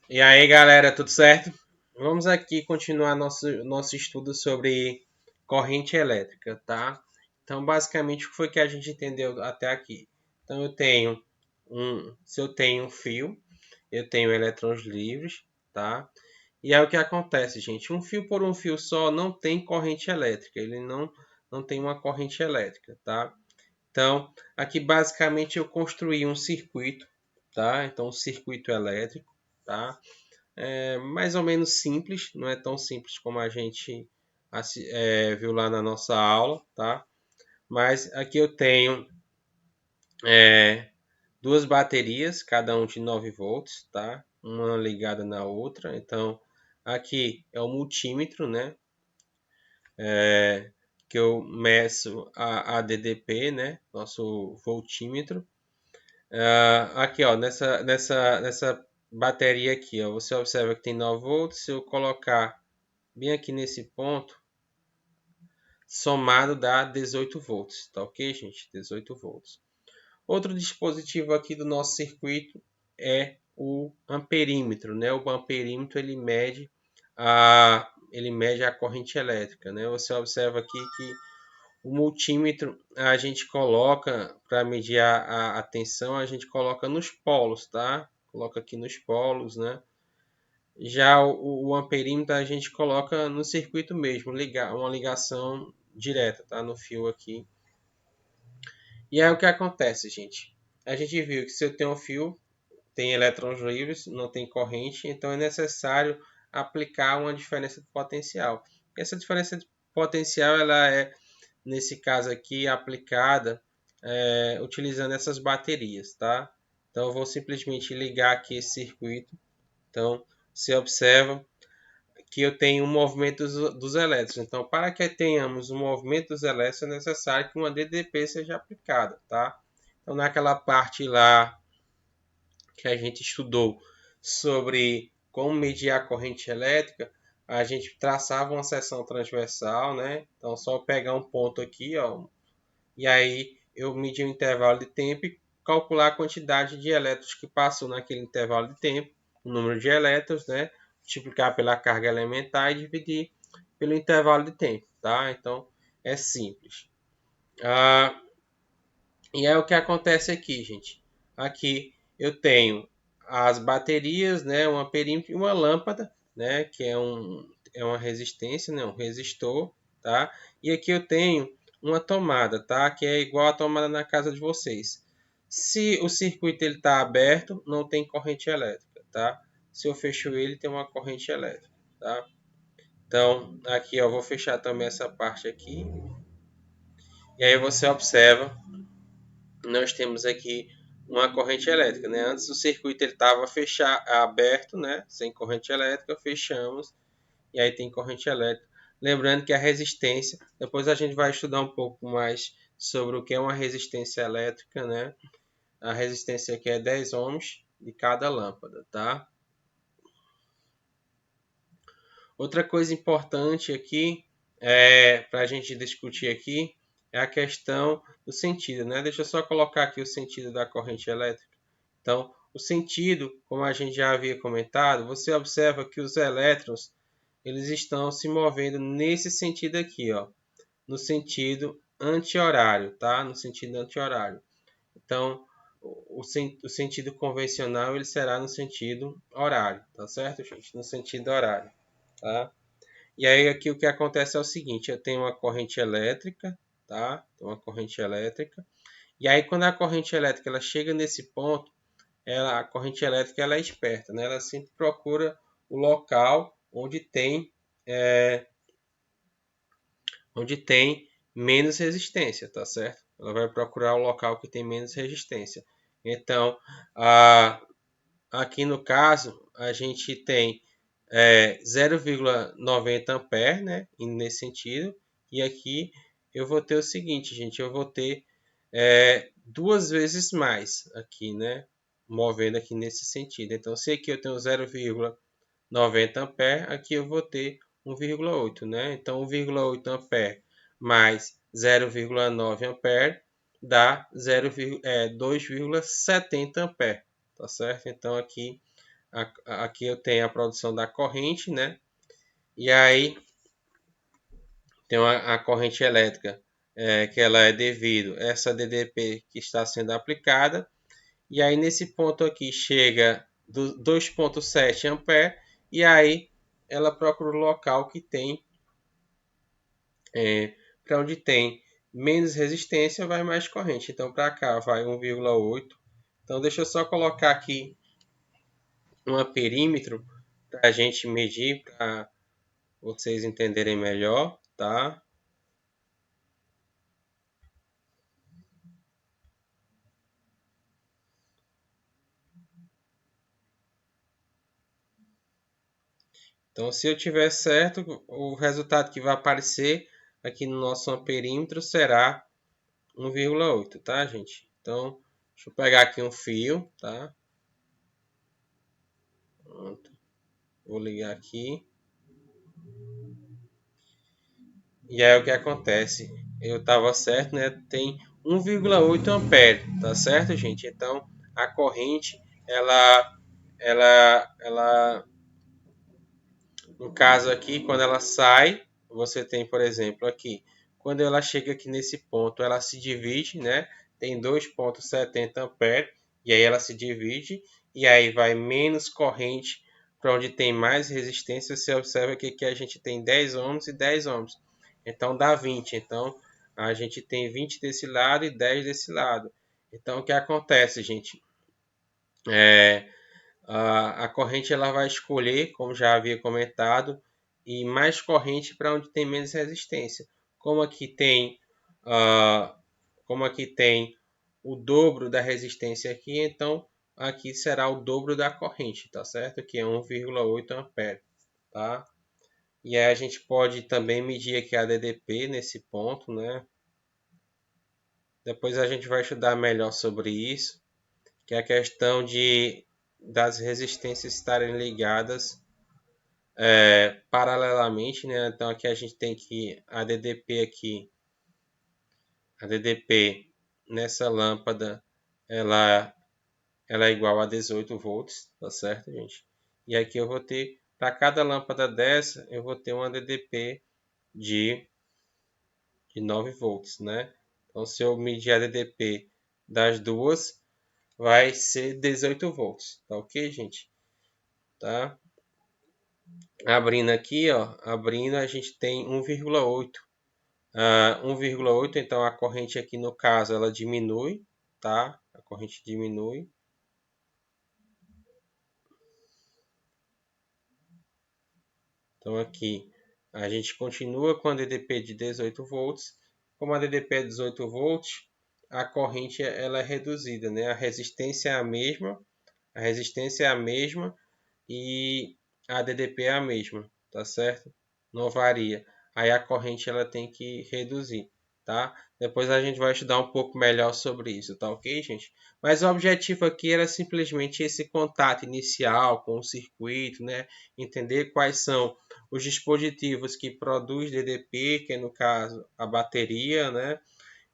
E aí, galera, tudo certo? Vamos aqui continuar nosso estudo sobre corrente elétrica, tá? Então, basicamente, o que foi que a gente entendeu até aqui? Então, se eu tenho um fio, eu tenho elétrons livres, tá? E aí o que acontece, gente? Um fio por um fio só não tem corrente elétrica, ele não tem uma corrente elétrica, tá? Então, aqui basicamente eu construí um circuito, tá? Então, um circuito elétrico, tá? É mais ou menos simples, não é tão simples como a gente viu lá na nossa aula, tá? Mas aqui eu tenho é, duas baterias, cada um de 9 volts, tá? Uma ligada na outra. Então, aqui é o multímetro, né? Que eu meço a DDP, né? Nosso voltímetro. Aqui, ó, nessa bateria aqui, ó, você observa que tem 9 volts. Se eu colocar bem aqui nesse ponto, somado dá 18 volts, tá ok, gente? 18 volts. Outro dispositivo aqui do nosso circuito é o amperímetro, né? O amperímetro ele mede a corrente elétrica, né? Você observa aqui que o multímetro a gente coloca para medir a tensão, a gente coloca nos polos, tá? Coloca aqui nos polos, né? Já o amperímetro a gente coloca no circuito mesmo, uma ligação direta, tá? No fio aqui. E aí o que acontece, gente? A gente viu que se eu tenho um fio, tem elétrons livres, não tem corrente, então é necessário aplicar uma diferença de potencial. Essa diferença de potencial, ela é, nesse caso aqui, aplicada utilizando essas baterias, tá? Então eu vou simplesmente ligar aqui esse circuito. Então você observa que eu tenho um movimento dos elétrons. Então, para que tenhamos um movimento dos elétrons, é necessário que uma DDP seja aplicada, tá? Então, naquela parte lá que a gente estudou sobre como medir a corrente elétrica, a gente traçava uma seção transversal, né? Então, só pegar um ponto aqui, ó, e aí eu medir o intervalo de tempo e calcular a quantidade de elétrons que passou naquele intervalo de tempo, o número de elétrons, né? Multiplicar pela carga elementar e dividir pelo intervalo de tempo, tá? Então é simples. Ah, e é o que acontece aqui, gente. Aqui eu tenho as baterias, né? Uma perímetro e uma lâmpada, né? Que é uma resistência, né? Um resistor, tá? E aqui eu tenho uma tomada, tá? Que é igual a tomada na casa de vocês. Se o circuito ele está aberto, não tem corrente elétrica, tá? Se eu fecho ele, tem uma corrente elétrica, tá? Então, aqui eu vou fechar também essa parte aqui. E aí você observa, nós temos aqui uma corrente elétrica, né? Antes o circuito ele estava aberto, né? Sem corrente elétrica, fechamos e aí tem corrente elétrica. Lembrando que a resistência, depois a gente vai estudar um pouco mais sobre o que é uma resistência elétrica, né? A resistência aqui é 10 ohms de cada lâmpada, tá? Outra coisa importante aqui para a gente discutir aqui é a questão do sentido, né? Deixa eu só colocar aqui o sentido da corrente elétrica. Então, o sentido, como a gente já havia comentado, você observa que os elétrons eles estão se movendo nesse sentido aqui, ó, no sentido anti-horário, tá? No sentido anti-horário. Então, o sentido convencional ele será no sentido horário, tá certo, gente? No sentido horário, tá? E aí aqui o que acontece é o seguinte, eu tenho uma corrente elétrica, tá? Uma corrente elétrica. E aí quando a corrente elétrica ela chega nesse ponto, a corrente elétrica ela é esperta, né? Ela sempre procura o local é, onde tem menos resistência, tá certo? Ela vai procurar o local que tem menos resistência. Então, aqui no caso, a gente tem 0,90 ampere, né? Nesse sentido. E aqui eu vou ter o seguinte, gente, eu vou ter duas vezes mais aqui, né? Movendo aqui nesse sentido. Então, se aqui eu tenho 0,90 ampere, aqui eu vou ter 1,8, né? Então, 1,8 ampere mais 0,9 ampere dá 2,70 ampere, tá certo? Então, aqui Aqui eu tenho a produção da corrente, né? E aí tem a corrente elétrica, que ela é devido a essa DDP que está sendo aplicada. E aí nesse ponto aqui chega 2,7 ampere e aí ela procura o local que tem, para onde tem menos resistência vai mais corrente. Então para cá vai 1,8. Então deixa eu só colocar aqui um perímetro para a gente medir, para vocês entenderem melhor, tá? Então, se eu tiver certo, o resultado que vai aparecer aqui no nosso amperímetro será 1,8, tá, gente? Então, deixa eu pegar aqui um fio, tá? Pronto. Vou ligar aqui. E aí o que acontece? Eu estava certo, né? Tem 1,8 ampere, tá certo, gente? Então, a corrente, ela no caso aqui, quando ela sai, você tem, por exemplo, aqui, quando ela chega aqui nesse ponto, ela se divide, né? Tem 2,70 ampere, e aí ela se divide, e aí vai menos corrente para onde tem mais resistência. Você observa que aqui a gente tem 10 ohms e 10 ohms. Então dá 20. Então a gente tem 20 desse lado e 10 desse lado. Então o que acontece, gente? É, a corrente ela vai escolher, como já havia comentado, e mais corrente para onde tem menos resistência. Como aqui tem, uh, como aqui tem o dobro da resistência aqui, então aqui será o dobro da corrente, tá certo? Que é 1,8 ampere, tá? E aí a gente pode também medir aqui a DDP nesse ponto, né? Depois a gente vai estudar melhor sobre isso, que é a questão das resistências estarem ligadas paralelamente, né? Então aqui a gente tem que a DDP nessa lâmpada, ela, ela é igual a 18 volts, tá certo, gente? E aqui eu vou ter, para cada lâmpada dessa, eu vou ter uma DDP de, de 9 volts, né? Então se eu medir a DDP das duas, vai ser 18 volts, tá ok, gente? Tá? Abrindo aqui, ó, abrindo a gente tem 1,8. 1,8, então a corrente aqui no caso ela diminui, tá? A corrente diminui. Então aqui a gente continua com a DDP de 18 volts. Como a DDP é 18 volts, a corrente ela é reduzida, né? A resistência é a mesma e a DDP é a mesma, tá certo? Não varia. Aí a corrente ela tem que reduzir, tá? Depois a gente vai estudar um pouco melhor sobre isso, tá ok, gente? Mas o objetivo aqui era simplesmente esse contato inicial com o circuito, né? Entender quais são os dispositivos que produz DDP, que é no caso a bateria, né?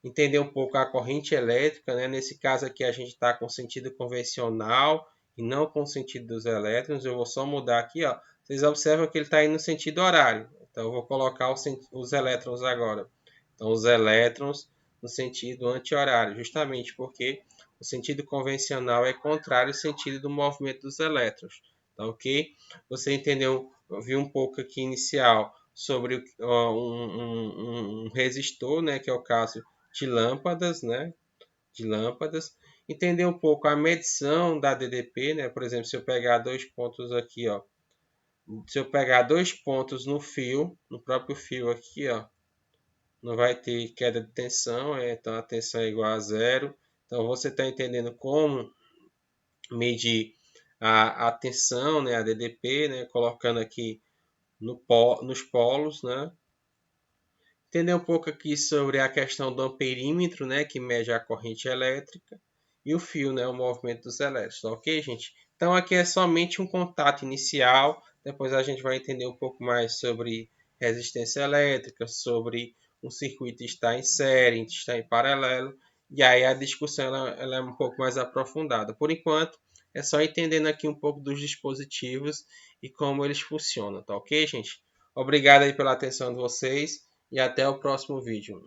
Entender um pouco a corrente elétrica, né? Nesse caso aqui a gente está com sentido convencional e não com sentido dos elétrons. Eu vou só mudar aqui, ó. Vocês observam que ele está indo no sentido horário. Então eu vou colocar os elétrons agora. Então os elétrons no sentido anti-horário, justamente porque o sentido convencional é contrário ao sentido do movimento dos elétrons. Tá ok? Você entendeu, viu um pouco aqui inicial sobre um resistor, né, que é o caso de lâmpadas, né? De lâmpadas. Entender um pouco a medição da DDP, né? Por exemplo, se eu pegar dois pontos aqui, ó. Se eu pegar dois pontos no fio, no próprio fio aqui, ó, não vai ter queda de tensão, então a tensão é igual a zero. Então você está entendendo como medir a tensão, né? A DDP, né? Colocando aqui nos polos, né? Entender um pouco aqui sobre a questão do amperímetro, né, que mede a corrente elétrica, e o fio, né, o movimento dos elétrons, tá ok, gente? Então aqui é somente um contato inicial, depois a gente vai entender um pouco mais sobre resistência elétrica, sobre um circuito estar em série, estar em paralelo, e aí a discussão ela é um pouco mais aprofundada. Por enquanto, É só entendendo aqui um pouco dos dispositivos e como eles funcionam, tá ok, gente? Obrigado aí pela atenção de vocês e até o próximo vídeo.